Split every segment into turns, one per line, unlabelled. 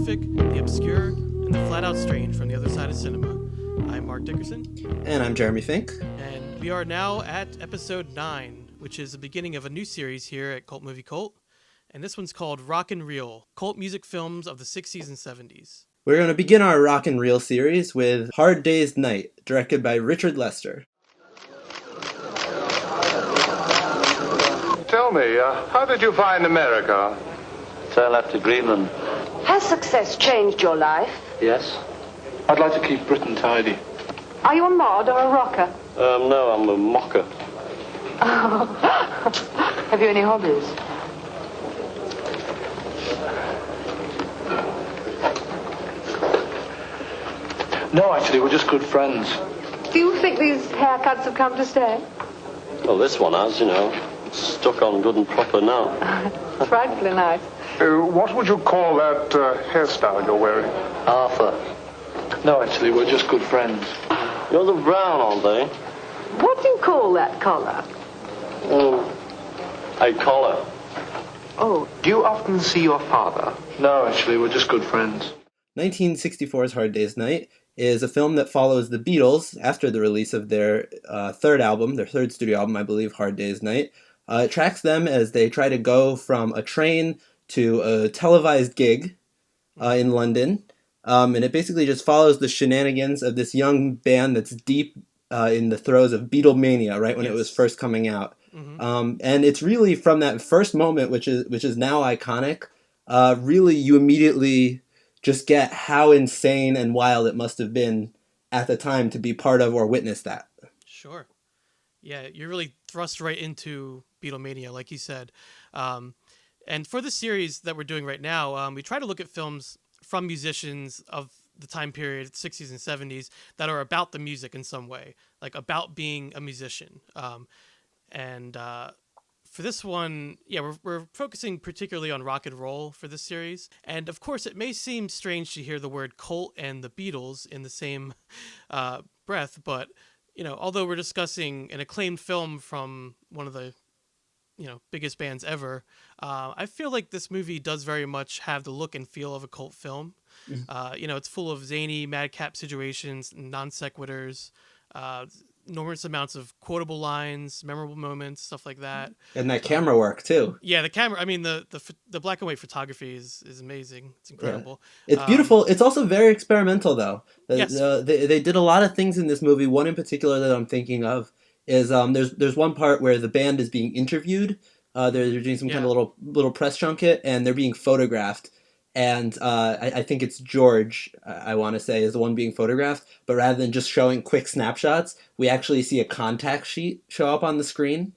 prolific, the obscure, and the flat-out strange from the other side of cinema. I'm Mark Dickerson.
And I'm Jeremy Fink.
And we are now at episode 9, which is the beginning of a new series here at Cult Movie Cult. And this one's called Rock and Reel, Cult Music Films of the 60s and 70s.
We're going to begin our Rock and Reel series with Hard Day's Night, directed by Richard Lester.
Tell me, how did you find America?
So I left to Greenland.
Has success changed your life?
Yes.
I'd like to keep Britain tidy.
Are you a mod or a rocker?
No, I'm a mocker.
Oh. Have you any hobbies?
No, actually, we're just good friends.
Do you think these haircuts have come to stay?
Well, this one has, you know. It's stuck on good and proper now.
Frightfully nice.
What would you call that hairstyle you're wearing?
Arthur.
No, actually, we're just good friends.
You're the brown, aren't they?
What do you call that collar?
A collar.
Oh, do you often see your father? No, actually, we're just good friends.
1964's Hard Day's Night is a film that follows the Beatles after the release of their third studio album, I believe, Hard Day's Night. It tracks them as they try to go from a train to a televised gig in London. And it basically just follows the shenanigans of this young band that's deep in the throes of Beatlemania, right when it was first coming out. Mm-hmm. And it's really from that first moment, which is now iconic, really you immediately just get how insane and wild it must have been at the time to be part of or witness that.
Sure. Yeah, you're really thrust right into Beatlemania, like you said. And for the series that we're doing right now, we try to look at films from musicians of the time period, 60s and 70s, that are about the music in some way, like about being a musician. For this one, yeah, we're focusing particularly on rock and roll for this series. And of course, it may seem strange to hear the word cult and the Beatles in the same breath, but, you know, although we're discussing an acclaimed film from one of the biggest bands ever, I feel like this movie does very much have the look and feel of a cult film. It's full of zany, madcap situations, non sequiturs, enormous amounts of quotable lines, memorable moments, stuff like that.
And that camera work too.
Yeah, the camera. I mean, the black and white photography is amazing. It's incredible.
Yeah. It's beautiful. It's also very experimental, though.
Yes.
They did a lot of things in this movie. One in particular that I'm thinking of is there's one part where the band is being interviewed. They're doing some kind of little press junket, and they're being photographed. And I think it's George, I want to say, is the one being photographed. But rather than just showing quick snapshots, we actually see a contact sheet show up on the screen,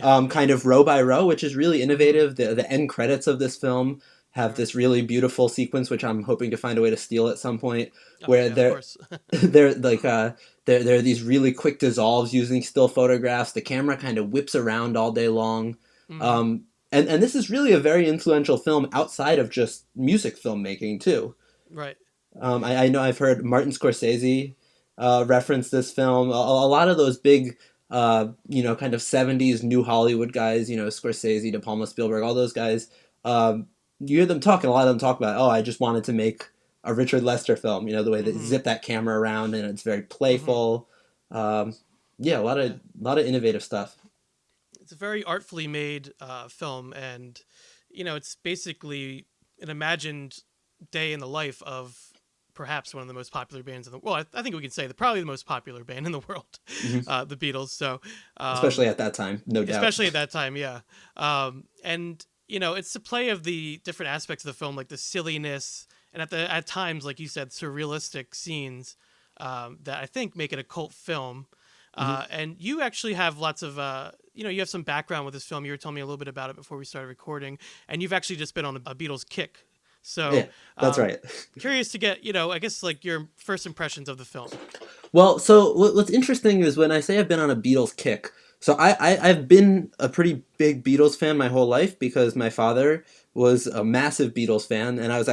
kind of row by row, which is really innovative. The end credits of this film have this really beautiful sequence, which I'm hoping to find a way to steal at some point, where there are these really quick dissolves using still photographs. The camera kind of whips around all day long. Mm-hmm. And this is really a very influential film outside of just music filmmaking, too.
Right.
I know I've heard Martin Scorsese reference this film. A lot of those big, kind of 70s New Hollywood guys, Scorsese, De Palma, Spielberg, all those guys, you hear them talk, and a lot of them talk about, I just wanted to make a Richard Lester film, the way they zip that camera around, and it's very playful. A lot of innovative stuff.
It's a very artfully made film, and it's basically an imagined day in the life of perhaps one of the most popular bands in the world. I think we can say probably the most popular band in the world, the Beatles. So
especially at that time, no doubt.
Especially at that time, yeah. It's the play of the different aspects of the film, like the silliness, and at times, like you said, surrealistic scenes that I think make it a cult film. And you actually have lots of, you have some background with this film. You were telling me a little bit about it before we started recording, and you've actually just been on a Beatles kick. So
yeah, that's right.
Curious to get, I guess like your first impressions of the film.
Well, so what's interesting is when I say I've been on a Beatles kick, so I've been a pretty big Beatles fan my whole life because my father was a massive Beatles fan, and I was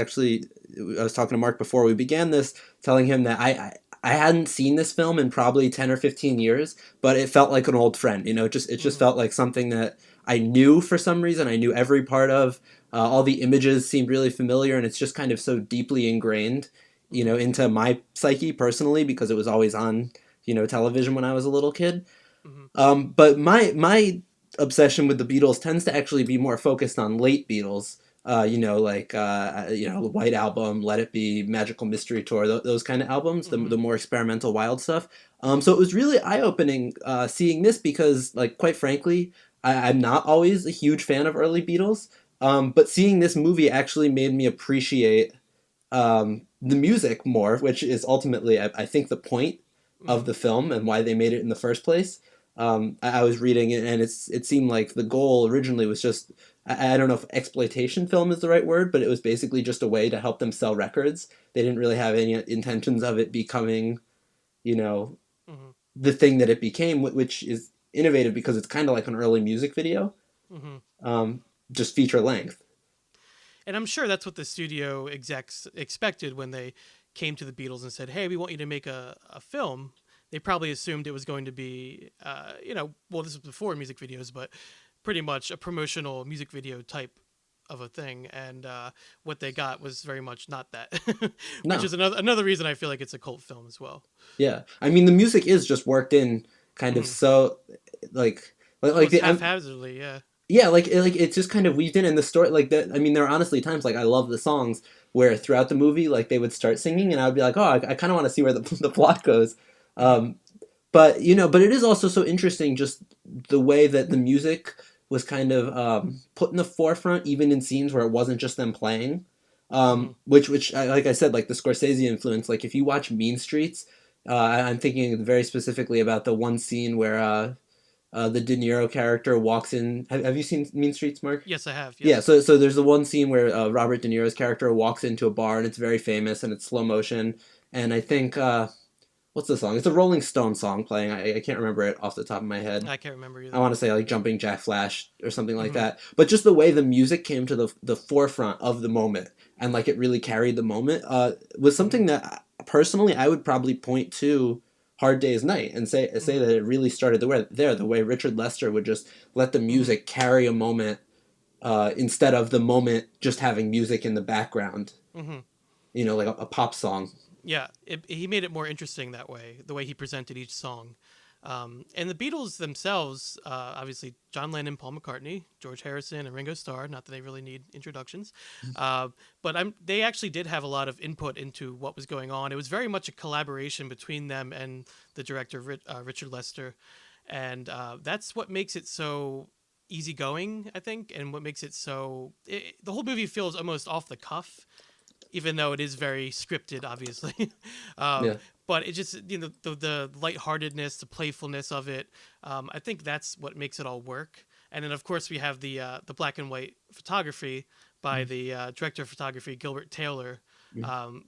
talking to Mark before we began this, telling him that I hadn't seen this film in probably 10 or 15 years, but it felt like an old friend. It just felt like something that I knew for some reason. I knew every part of. All the images seemed really familiar, and it's just kind of so deeply ingrained, into my psyche personally because it was always on, television when I was a little kid.
Hmm.
But my obsession with the Beatles tends to actually be more focused on late Beatles. The White Album, Let It Be, Magical Mystery Tour, those kind of albums,
Hmm.
the more experimental, wild stuff. So it was really eye opening seeing this because, like, quite frankly, I'm not always a huge fan of early Beatles. But seeing this movie actually made me appreciate the music more, which is ultimately, I think, the point of
Hmm.
the film and why they made it in the first place. I was reading it, and it seemed like the goal originally was just, I don't know if exploitation film is the right word, but it was basically just a way to help them sell records. They didn't really have any intentions of it becoming, you know,
Hmm.
the thing that it became, which is innovative because it's kind of like an early music video,
Hmm.
um, just feature length.
And I'm sure that's what the studio execs expected when they came to the Beatles and said, "Hey, we want you to make a film." They probably assumed it was going to be, well, this was before music videos, but pretty much a promotional music video type of a thing. And what they got was very much not that, which
No,
is another reason I feel like it's a cult film as well.
yeah, I mean the music is just worked in kind of
Hmm.
so like
Almost
the
haphazardly, yeah.
yeah, like it's just kind of weaved in the story. Like that, I mean, there are honestly times like I love the songs where throughout the movie, like they would start singing, and I would be like, oh, I kind of want to see where the the plot goes.
Hmm.
Um, but it is also so interesting just the way that the music was kind of put in the forefront, even in scenes where it wasn't just them playing.
Hmm.
Which like I said, like the Scorsese influence. Like if you watch Mean Streets, I'm thinking very specifically about the one scene where the De Niro character walks in. Have you seen Mean Streets, Mark?
Yes, I have.
Yeah,
Yes.
so there's the one scene where Robert De Niro's character walks into a bar and it's very famous and it's slow motion. And I think what's the song? It's a Rolling Stone song playing. I can't remember it off the top of my head.
I can't remember
I
either.
want to say like Jumping Jack Flash or something like
Hmm.
that. But just the way the music came to the forefront of the moment and like it really carried the moment was
Hmm.
something that personally I would probably point to Hard Day's Night and say
Hmm.
that it really started the way Richard Lester would just let the
Hmm.
music carry a moment instead of the moment just having music in the background,
Hmm.
like a pop song.
Yeah, he made it more interesting that way, the way he presented each song. And the Beatles themselves, obviously John Lennon, Paul McCartney, George Harrison, and Ringo Starr. Not that they really need introductions, but they actually did have a lot of input into what was going on. It was very much a collaboration between them and the director Richard Lester, and that's what makes it so easygoing, I think, and what makes it so the whole movie feels almost off the cuff, even though it is very scripted, obviously. um,
Yeah.
but it just, the lightheartedness, the playfulness of it. I think that's what makes it all work. And then of course we have the black and white photography by the director of photography Gilbert Taylor,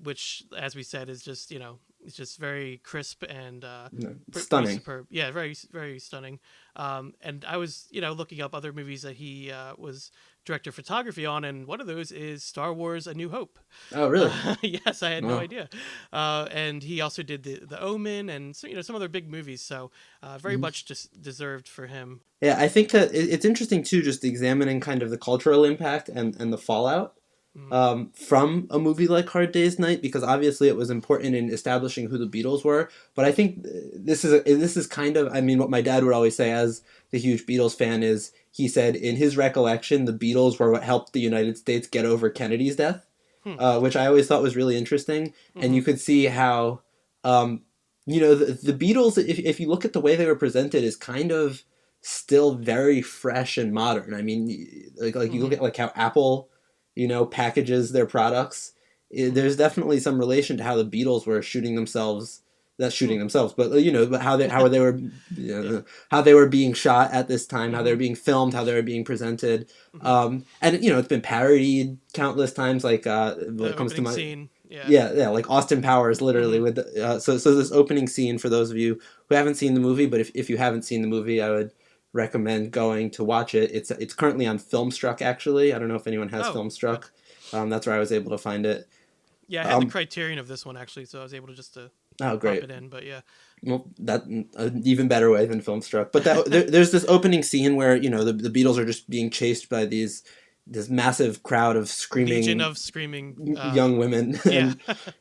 which, as we said, is just it's just very crisp and
No, it's
pretty
stunning.
superb. Yeah, very very stunning. And I was looking up other movies that he was director of photography on, and one of those is Star Wars: A New Hope.
Oh, really?
Yes, I had no
Wow.
idea. And he also did the Omen and so, some other big movies. So very
Mhm.
much just deserved for him.
Yeah, I think that it's interesting too, just examining kind of the cultural impact and the fallout
Mm,
from a movie like Hard Day's Night, because obviously it was important in establishing who the Beatles were. But I think this is kind of, I mean, what my dad would always say as the huge Beatles fan is he said in his recollection the Beatles were what helped the United States get over Kennedy's death,
hmm,
which I always thought was really interesting. And
mm-hmm,
you could see how, um, the Beatles, if you look at the way they were presented, is kind of still very fresh and modern. I mean, like you look
mm-hmm,
at like how Apple, packages their products.
mm-hmm,
There's definitely some relation to how the Beatles were shooting themselves. Not
hmm.
shooting themselves, but but how they were,
Yeah.
how they were being shot at this time, how they
Mm-hmm,
were being filmed, how they were being presented,
mm-hmm.
and it's been parodied countless times. Like when
The
it comes to
opening
my
scene. Yeah.
yeah, like Austin Powers, literally
Mm-hmm.
with so this opening scene for those of you who haven't seen the movie, but if you haven't seen the movie, I would recommend going to watch it. It's currently on Filmstruck. Actually, I don't know if anyone has
Oh, okay.
Filmstruck. That's where I was able to find it.
Yeah, I had the
Um,
criterion of this one actually, so I was able to just to
Oh,
pop
great.
it in. But yeah,
Well, that an even better way than Filmstruck. But there's this opening scene where the Beatles are just being chased by this massive crowd of
legion
screaming
of screaming.
young women,
Yeah.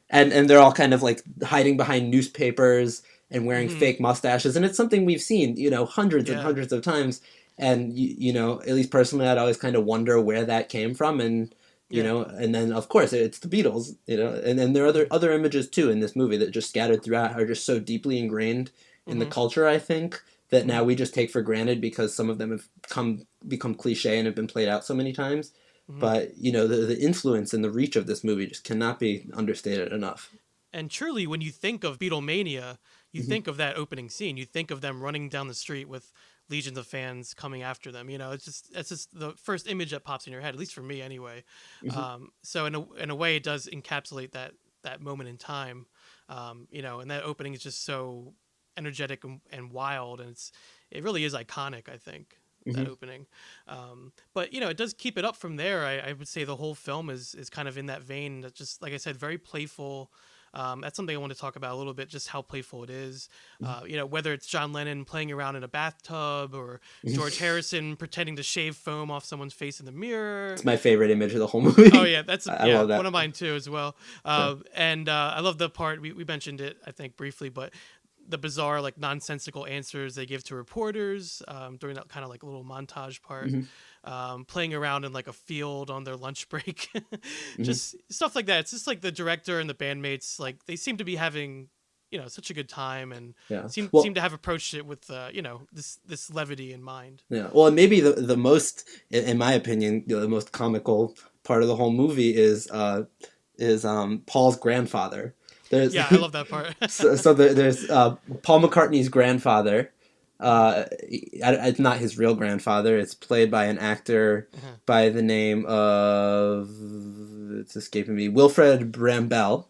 and they're all kind of like hiding behind newspapers and wearing
Mhm.
fake mustaches, and it's something we've seen hundreds and
Yeah.
hundreds of times. And at least personally, I'd always kind of wonder where that came from, and
Yeah.
and then of course it's the Beatles, and then there are other images too in this movie that just scattered throughout are just so deeply ingrained in the
Mhm.
culture, I think, that now
Mhm.
we just take for granted because some of them have become cliche and have been played out so many times.
Mhm.
But the influence and the reach of this movie just cannot be understated enough.
And truly, when you think of Beatlemania, you
Hmm.
think of that opening scene. You think of them running down the street with legions of fans coming after them. It's just the first image that pops in your head, at least for me, anyway.
Hmm.
So in a way, it does encapsulate that moment in time. And that opening is just so energetic and wild, and it really is iconic. I think that
Hmm.
opening. But it does keep it up from there. I would say the whole film is kind of in that vein. That just like I said, very playful. That's something I want to talk about a little bit, just how playful it is. Whether it's John Lennon playing around in a bathtub or George Harrison pretending to shave foam off someone's face in the mirror.
It's my favorite image of the whole movie.
Oh yeah,
I love that.
one of mine too as well.
Yeah.
And I love the part we mentioned it I think briefly, but the bizarre like nonsensical answers they give to reporters during that kind of like little montage part.
Hmm.
Playing around in like a field on their lunch break,
Hmm.
just stuff like that. It's just like the director and the bandmates, like they seem to be having, such a good time and
Yeah.
seem to have approached it with, this levity in mind.
Yeah. Well, and maybe the most, in my opinion, the most comical part of the whole movie is Paul's grandfather. There's
Yeah, I love that part.
there's Paul McCartney's grandfather. It's not his real grandfather. It's played by an actor
Uh-huh.
by the name of, it's escaping me, Wilfred Brambell.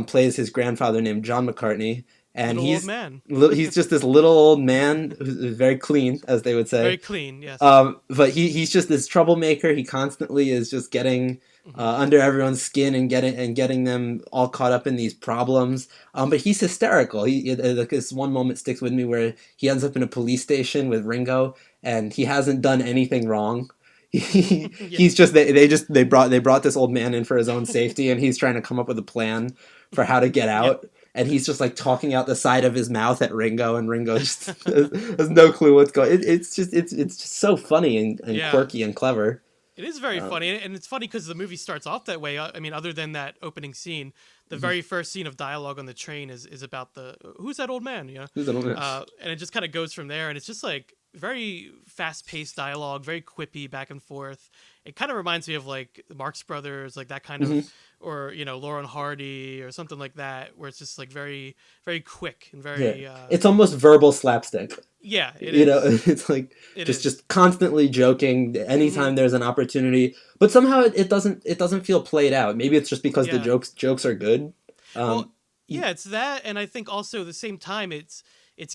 Plays his grandfather named John McCartney, and
Little old man,
he's just this little old man who's very clean, as they would
very
say.
clean. Yes.
But he's just this troublemaker. He constantly is just getting
Hmm.
under everyone's skin and getting them all caught up in these problems. But he's hysterical. Like this one moment sticks with me where he ends up in a police station with Ringo, and he hasn't done anything wrong.
Yeah.
He's just they brought this old man in for his own safety, and he's trying to come up with a plan for how to get
Yeah.
out. And he's just like talking out the side of his mouth at Ringo, and Ringo just has no clue what's going. It's just so funny and
Yeah.
quirky and clever.
It is very funny, and it's funny because the movie starts off that way. I mean, other than that opening scene, the very first scene of dialogue on the train is about the who's that old man,
Who's that old man?
and it just kind of goes from there, and it's just like very fast-paced dialogue, very quippy back and forth. It kind of reminds me of like the Marx Brothers, like that kind of, or Laurel and Hardy or something like that, where it's just like very, very quick and very.
Yeah. It's almost verbal slapstick.
Yeah, it is.
It's like
It
just
is.
just constantly joking anytime there's an opportunity, but somehow it doesn't feel played out. Maybe it's just because the
Yeah.
jokes are good.
Well, yeah, it's that, and I think also at the same time, it's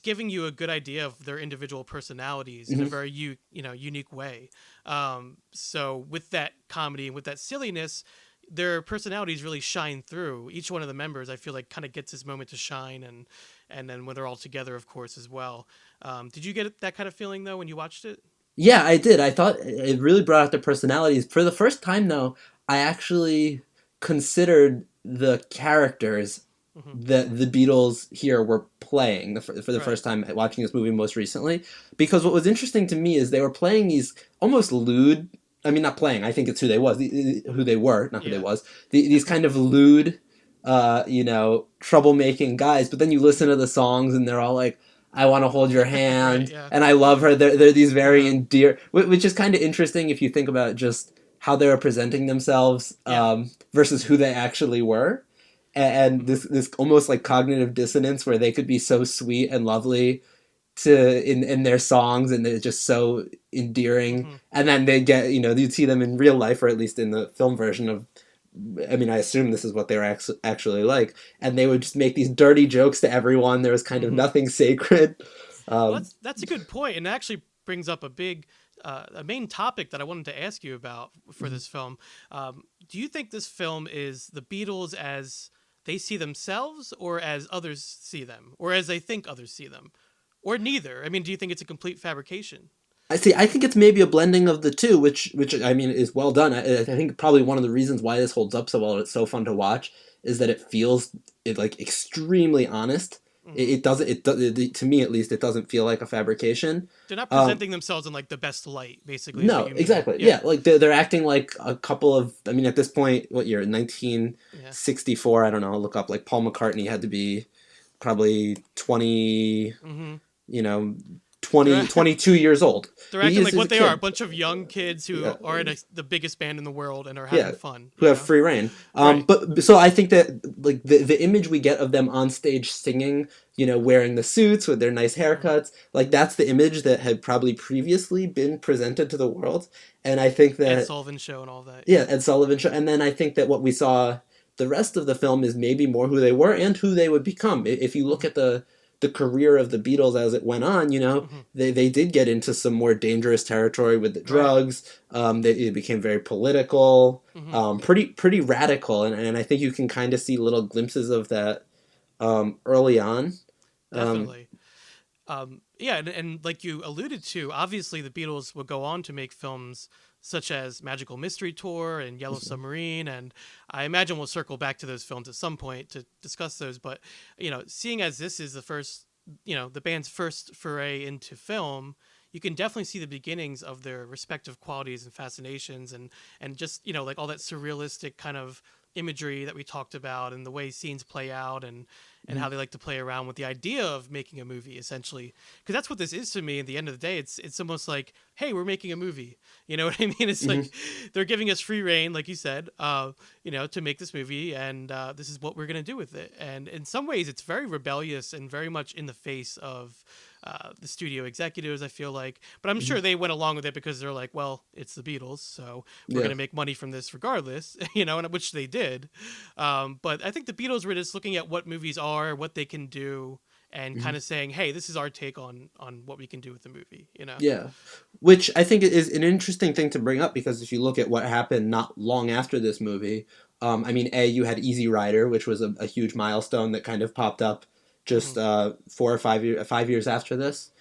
giving you a good idea of their individual personalities in a very unique way. So with that comedy and with that silliness, their personalities really shine through. Each one of the members, I feel like, kind of gets his moment to shine, and then when they're all together, of course, as well. Did you get that kind of feeling though when you watched it?
Yeah, I did. I thought it really brought out their personalities. For the first time, though, I actually considered the characters that the Beatles here were playing for the
Right.
first time watching this movie most recently. Because what was interesting to me is they were playing these almost lewd. I mean, not playing. I think it's who they were, not who they
Yeah.
was. These kind of lewd, troublemaking guys. But then you listen to the songs, and they're all like, I want to hold your hand,
Right, yeah.
and I love her. They're these very endear, which is kind of interesting if you think about just how they were presenting themselves versus who they actually were, and this almost like cognitive dissonance where they could be so sweet and lovely in their songs, and they're just so endearing, and then they get you'd see them in real life, or at least in the film version of. I mean, I assume this is what they were actually like, and they would just make these dirty jokes to everyone. There was kind of nothing sacred.
Well, that's a good point, and it actually brings up a main topic that I wanted to ask you about for this film. Do you think this film is the Beatles as they see themselves, or as others see them, or as they think others see them, or neither? I mean, do you think it's a complete fabrication?
I think it's maybe a blending of the two, which I mean is well done. I think probably one of the reasons why this holds up so well, and it's so fun to watch, is that it feels like extremely honest. It doesn't. To me at least, it doesn't feel like a fabrication.
They're not presenting themselves in like the best light, basically. Is
No,
what you mean.
exactly. Yeah, like they're acting like a couple of. I mean, at this point, what year? 1964. I don't know. I'll look up. Like Paul McCartney had to be probably 20. You know, 22 years old.
They're acting like what they are, a
kid.
bunch of young kids who are in the biggest band in the world and are having fun.
Who have free reign.
Right.
But so I think that like the image we get of them on stage singing, wearing the suits with their nice haircuts, like that's the image that had probably previously been presented to the world. And I think that
Ed Sullivan Show and all that.
Yeah, Ed Sullivan Show. And then I think that what we saw the rest of the film is maybe more who they were and who they would become. If you look at the career of the Beatles as it went on, they did get into some more dangerous territory with the drugs. It became very political, pretty radical, and I think you can kind of see little glimpses of that early on.
Definitely. And like you alluded to, obviously the Beatles would go on to make films such as Magical Mystery Tour and Yellow Submarine, and I imagine we'll circle back to those films at some point to discuss those. But seeing as this is the first, the band's first foray into film, you can definitely see the beginnings of their respective qualities and fascinations, and just like all that surrealistic kind of imagery that we talked about, and the way scenes play out, and how they like to play around with the idea of making a movie, essentially, because that's what this is to me. At the end of the day, it's almost like, hey, we're making a movie. You know what I mean? It's like they're giving us free reign, like you said, to make this movie, and this is what we're gonna do with it. And in some ways, it's very rebellious and very much in the face of the studio executives, I feel like. But I'm sure they went along with it because they're like, well, it's the Beatles, so we're going to make money from this regardless, and which they did. But I think the Beatles were just looking at what movies are, what they can do, and kind of saying, hey, this is our take on what we can do with the movie,
Yeah. Which I think is an interesting thing to bring up, because if you look at what happened not long after this movie, I mean, you had Easy Rider, which was a huge milestone that kind of popped up just 4 or 5 years after this,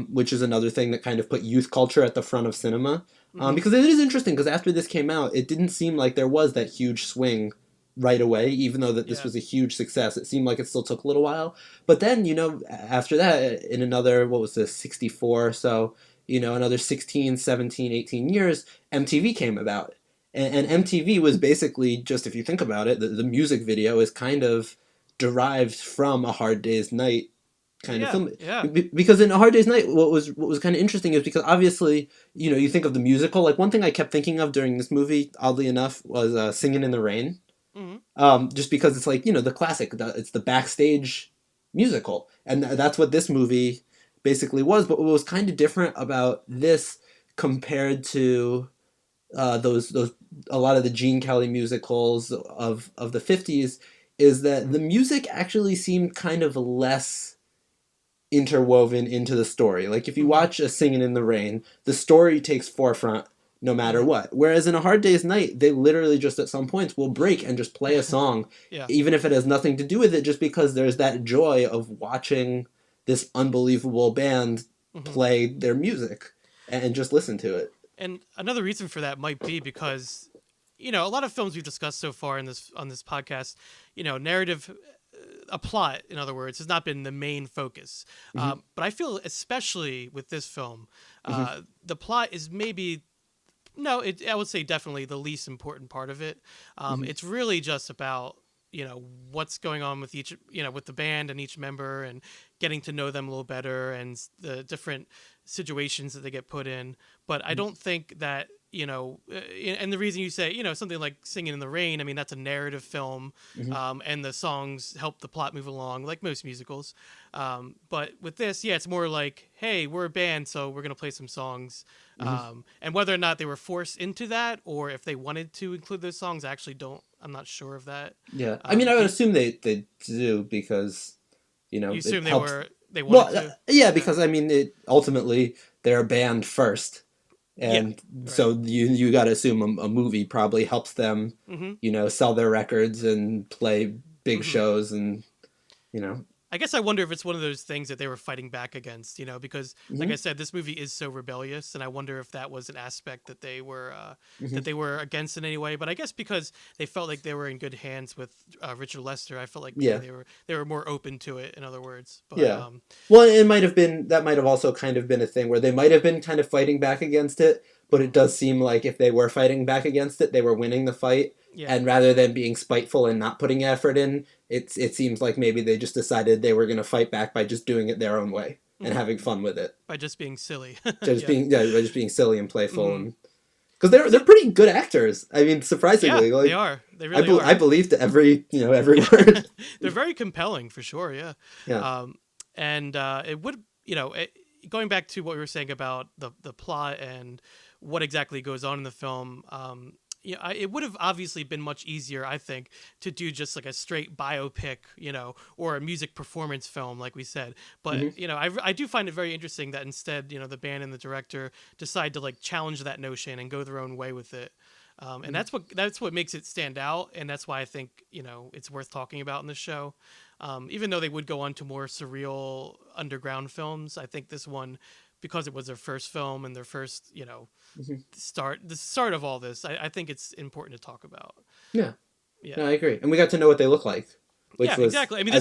which is another thing that kind of put youth culture at the front of cinema. Because it is interesting, because after this came out, it didn't seem like there was that huge swing right away, even though that this was a huge success. It seemed like it still took a little while. But then, after that, in another, 64 or so, another 16, 17, 18 years, MTV came about. And MTV was basically just, if you think about it, the music video is kind of derived from A Hard Day's Night kind of film.
Yeah.
Because in A Hard Day's Night, what was kind of interesting is because obviously, you think of the musical. Like one thing I kept thinking of during this movie, oddly enough, was Singing in the Rain. Just because it's like, the classic, it's the backstage musical. And that's what this movie basically was. But what was kind of different about this compared to those a lot of the Gene Kelly musicals of the 50s is that the music actually seemed kind of less interwoven into the story. Like if you watch a Singin' in the Rain, the story takes forefront no matter what. Whereas in A Hard Day's Night, they literally just at some points will break and just play a song, even if it has nothing to do with it, just because there's that joy of watching this unbelievable band play their music and just listen to it.
And another reason for that might be because, a lot of films we've discussed so far on this podcast, narrative, a plot, in other words, has not been the main focus. But I feel especially with this film, the plot is maybe, I would say definitely the least important part of it. It's really just about, what's going on with each, with the band and each member, and getting to know them a little better, and the different situations that they get put in. But I don't think that, and the reason you say, something like Singing in the Rain, I mean, that's a narrative film, and the songs help the plot move along, like most musicals. But with this, it's more like, hey, we're a band, so we're going to play some songs. And whether or not they were forced into that, or if they wanted to include those songs, I'm not sure of that.
Yeah. I mean, I would assume they do, because,
you assume they wanted to?
Yeah, because, I mean, ultimately, they're a band first. And so you got to assume a movie probably helps them, sell their records and play big shows and, you know.
I guess I wonder if it's one of those things that they were fighting back against, because like I said, this movie is so rebellious, and I wonder if that was an aspect that they were against in any way. But I guess because they felt like they were in good hands with Richard Lester, I felt like they were more open to it. In other words, but,
well, it might have been that might have also kind of been a thing where they might have been kind of fighting back against it, but it does seem like if they were fighting back against it, they were winning the fight. Yeah. And rather than being spiteful and not putting effort in, it seems like maybe they just decided they were going to fight back by just doing it their own way and having fun with it.
By just being silly.
By just being silly and playful. Because they're pretty good actors. I mean, surprisingly.
Yeah, they are. They really are.
I believed every word.
They're very compelling, for sure, yeah. And it would, going back to what we were saying about the plot and what exactly goes on in the film, it would have obviously been much easier, I think, to do just like a straight biopic, or a music performance film, like we said. But, I do find it very interesting that instead, the band and the director decide to like challenge that notion and go their own way with it. And that's what makes it stand out. And that's why I think, it's worth talking about in the show. Even though they would go on to more surreal underground films, I think this one, because it was their first film and their first, the start of all this, I think it's important to talk about.
Yeah. No, I agree. And we got to know what they look like.
Exactly. I mean,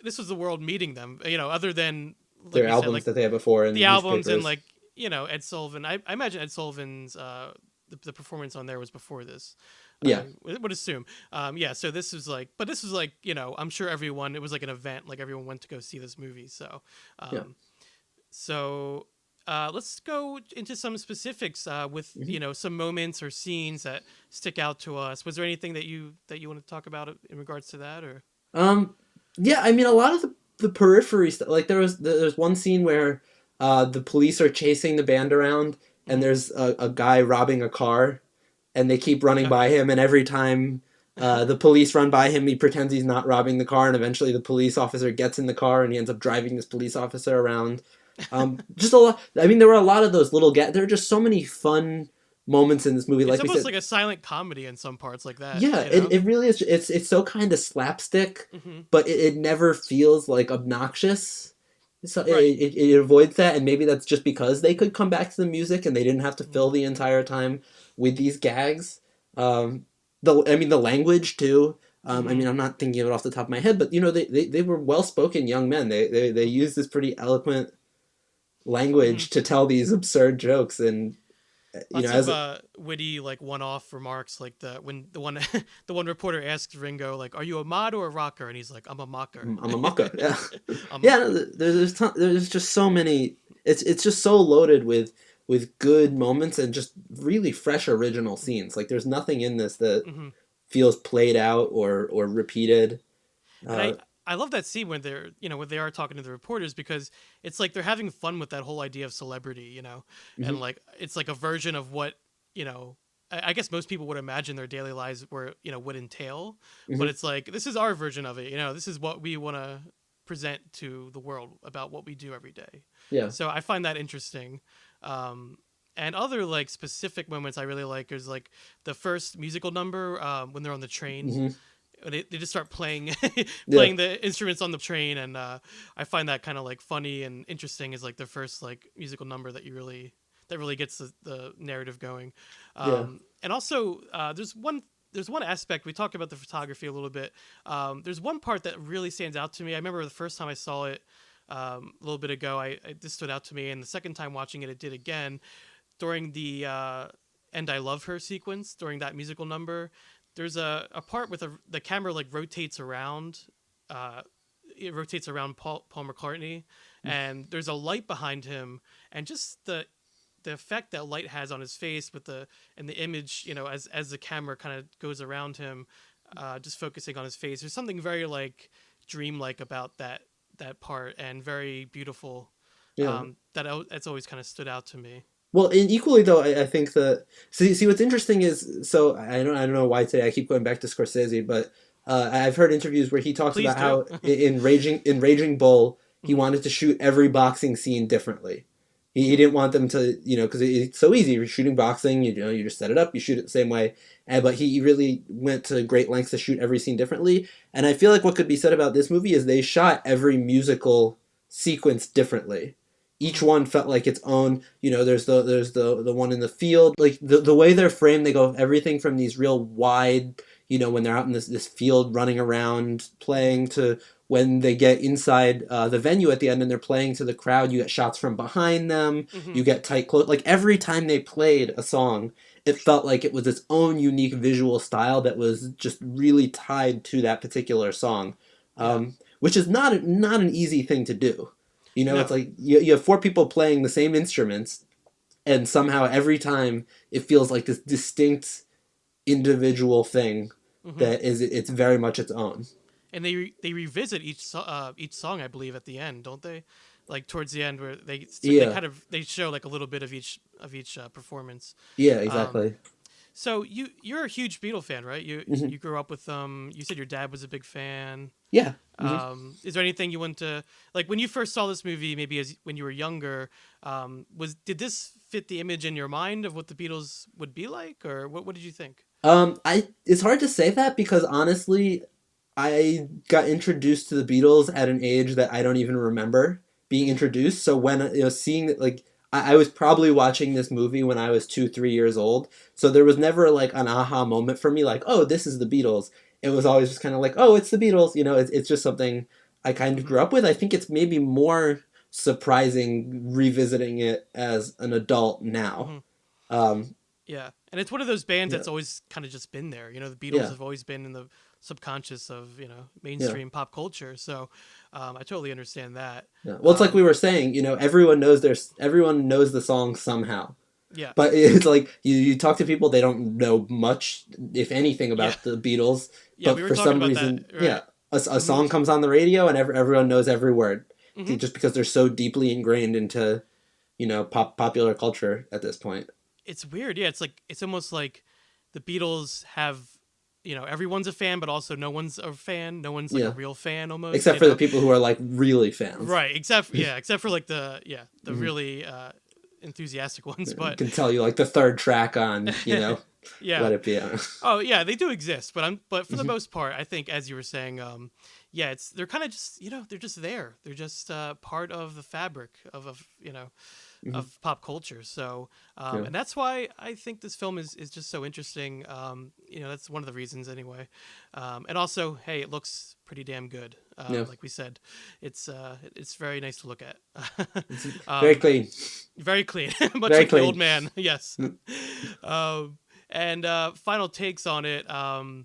this was the world meeting them, other than like
their albums that they had before. And
the albums and Ed Sullivan. I imagine Ed Sullivan's, the performance on there was before this.
Yeah.
I would assume. So this was like, I'm sure it was like an event, like everyone went to go see this movie. So, So let's go into some specifics with some moments or scenes that stick out to us. Was there anything that you want to talk about in regards to that, or?
Yeah, I mean, a lot of the periphery stuff. Like there's one scene where the police are chasing the band around, and there's a guy robbing a car, and they keep running by him, and every time the police run by him, he pretends he's not robbing the car, and eventually the police officer gets in the car, and he ends up driving this police officer around. Just a lot. I mean, there were a lot of those little there are just so many fun moments in this movie.
It's
like
almost
we said,
like a silent comedy in some parts like that.
Yeah, it really is. It's so kind of slapstick, but it never feels like obnoxious. So it avoids that, and maybe that's just because they could come back to the music and they didn't have to fill the entire time with these gags. The language too. I mean, I'm not thinking of it off the top of my head, but they were well-spoken young men. They used this pretty eloquent language to tell these absurd jokes, and
lots of witty like one-off remarks, like the one reporter asks Ringo, like, "Are you a mod or a rocker?" and he's like, "I'm a mocker."
I'm a mucker. Yeah. There's just so many. It's just so loaded with good moments and just really fresh original scenes. Like there's nothing in this that feels played out or repeated.
I love that scene when they're, when they are talking to the reporters, because it's like they're having fun with that whole idea of celebrity, and like it's like a version of what, I guess most people would imagine their daily lives would entail, but it's like, this is our version of it, this is what we want to present to the world about what we do every day.
Yeah.
So I find that interesting. And other like specific moments I really like is like the first musical number when they're on the train. They just start playing the instruments on the train, and I find that kind of like funny and interesting as like the first like musical number that really gets the narrative going. And also there's one aspect, we talked about the photography a little bit. There's one part that really stands out to me. I remember the first time I saw it a little bit ago, this stood out to me, and the second time watching it did again during the "And I Love Her" sequence during that musical number. There's a part with the camera like rotates around. It rotates around Paul McCartney, and there's a light behind him, and just the effect that light has on his face with the image, as the camera kind of goes around him, just focusing on his face. There's something very like dreamlike about that part, and very beautiful. That's always kind of stood out to me.
Well, and equally though, I think that see what's interesting is, so I don't know why today I keep going back to Scorsese, but I've heard interviews where he talks about how in Raging Bull he wanted to shoot every boxing scene differently. He didn't want them to, because it's so easy. You're shooting boxing, you just set it up, you shoot it the same way. But he really went to great lengths to shoot every scene differently. And I feel like what could be said about this movie is they shot every musical sequence differently. Each one felt like its own. There's the one in the field. Like the way they're framed, they go everything from these real wide, when they're out in this field running around playing, to when they get inside the venue at the end and they're playing to the crowd, you get shots from behind them, you get tight close. Like every time they played a song, it felt like it was its own unique visual style that was just really tied to that particular song, which is not an easy thing to do.
No.
It's like you have 4 people playing the same instruments, and somehow every time it feels like this distinct individual thing that it's very much its own.
And they revisit each song, I believe, at the end, don't they? Like towards the end, where they show like a little bit of each performance.
Yeah, exactly.
So you're a huge Beatle fan, right? You grew up with them. You said your dad was a big fan.
Yeah.
Is there anything you want to, like, when you first saw this movie, maybe when you were younger, did this fit the image in your mind of what the Beatles would be like, or what did you think?
It's hard to say that, because honestly, I got introduced to the Beatles at an age that I don't even remember being introduced. So when seeing it, like, I was probably watching this movie when I was 2-3 years old. So there was never like an aha moment for me, like, oh, this is the Beatles. It was always just kind of like, oh, it's the Beatles. It's just something I kind of grew up with. I think it's maybe more surprising revisiting it as an adult now.
Yeah, and it's one of those bands that's always kind of just been there. The Beatles have always been in the subconscious of mainstream pop culture. So I totally understand that.
Yeah. Well, it's like we were saying. Everyone knows the song somehow.
Yeah.
But it's like you talk to people, they don't know much, if anything, about the Beatles.
Yeah,
but
we were
for
talking
some
about
reason,
that, right?
a song comes on the radio and everyone knows every word, just because they're so deeply ingrained into, popular culture at this point.
It's weird. Yeah, it's almost like the Beatles have, everyone's a fan, but also no one's a fan. No one's like a real fan almost.
Except for the people who are like really fans.
Right. Except for like the really enthusiastic ones. But
I can tell you like the third track on, Let It Be.
Oh yeah, they do exist, but for the most part, I think, as you were saying, they're kind of just, they're just there. They're just part of the fabric of of pop culture. So, and that's why I think this film is just so interesting. That's one of the reasons anyway. And also, hey, it looks pretty damn good. Like we said, it's very nice to look at.
Very clean.
Very clean. Much
very
like
clean.
The old man. Yes. And final takes on it. I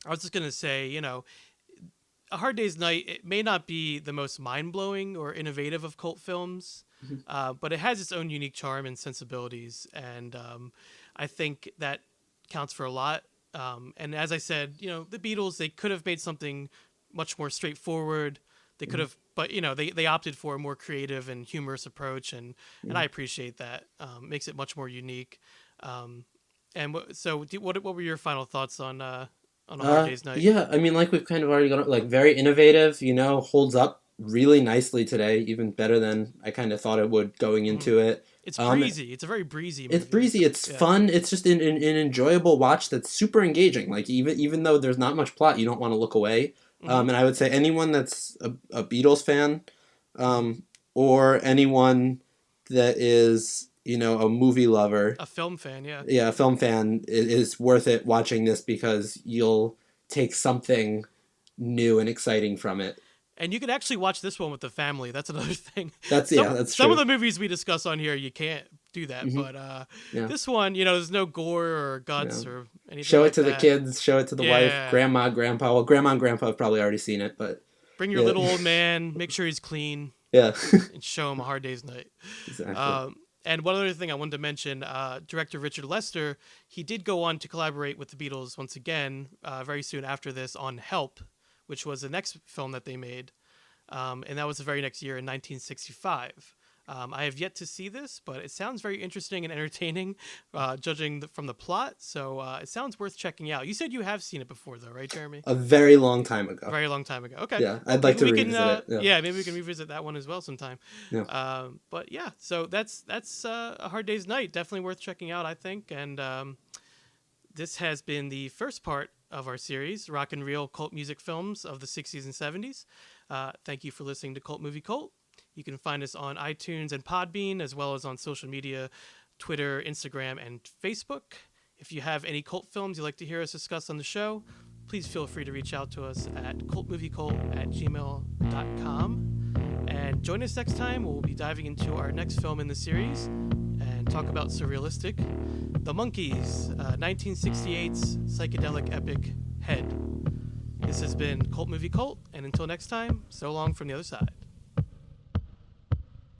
was just gonna say, A Hard Day's Night, it may not be the most mind-blowing or innovative of cult films, but it has its own unique charm and sensibilities, and I think that counts for a lot. And as I said, the Beatles, they could have made something much more straightforward. They could have, but they opted for a more creative and humorous approach, and I appreciate that. Makes it much more unique. What were your final thoughts on A Hard Day's Night?
Yeah, I mean, like we've kind of already gone, like very innovative, holds up really nicely today, even better than I kind of thought it would going into it.
It's breezy. It's a very breezy movie.
It's breezy. It's fun. It's just an enjoyable watch that's super engaging. Like even though there's not much plot, you don't want to look away. And I would say anyone that's a Beatles fan, or anyone that is a movie lover,
a film fan,
a film fan, is worth it watching this, because you'll take something new and exciting from it.
And you can actually watch this one with the family. That's another thing.
That's true.
Some of the movies we discuss on here, you can't do that. But this one, there's no gore or guts or anything.
Show it to
that.
The kids. Show it to the wife, grandma, grandpa. Well, grandma and grandpa have probably already seen it, but
bring your little old man. Make sure he's clean.
Yeah.
And show him A Hard Day's Night.
Exactly.
And one other thing I wanted to mention, director Richard Lester, he did go on to collaborate with the Beatles once again very soon after this on Help, which was the next film that they made. And that was the very next year in 1965. I have yet to see this, but it sounds very interesting and entertaining, judging from the plot. So it sounds worth checking out. You said you have seen it before, though, right, Jeremy?
A very long time ago.
A very long time ago. Okay.
Yeah, I'd like to
we
revisit
can,
it.
Yeah, maybe we can revisit that one as well sometime.
Yeah.
But yeah, so that's A Hard Day's Night. Definitely worth checking out, I think. And this has been the first part of our series, Rock and Reel Cult Music Films of the 60s and 70s. Thank you for listening to Cult Movie Cult. You can find us on iTunes and Podbean, as well as on social media, Twitter, Instagram, and Facebook. If you have any cult films you'd like to hear us discuss on the show, please feel free to reach out to us at cultmoviecult@gmail.com. And join us next time. We'll be diving into our next film in the series and talk about Surrealistic, The Monkees, 1968's psychedelic epic Head. This has been Cult Movie Cult, and until next time, so long from the other side.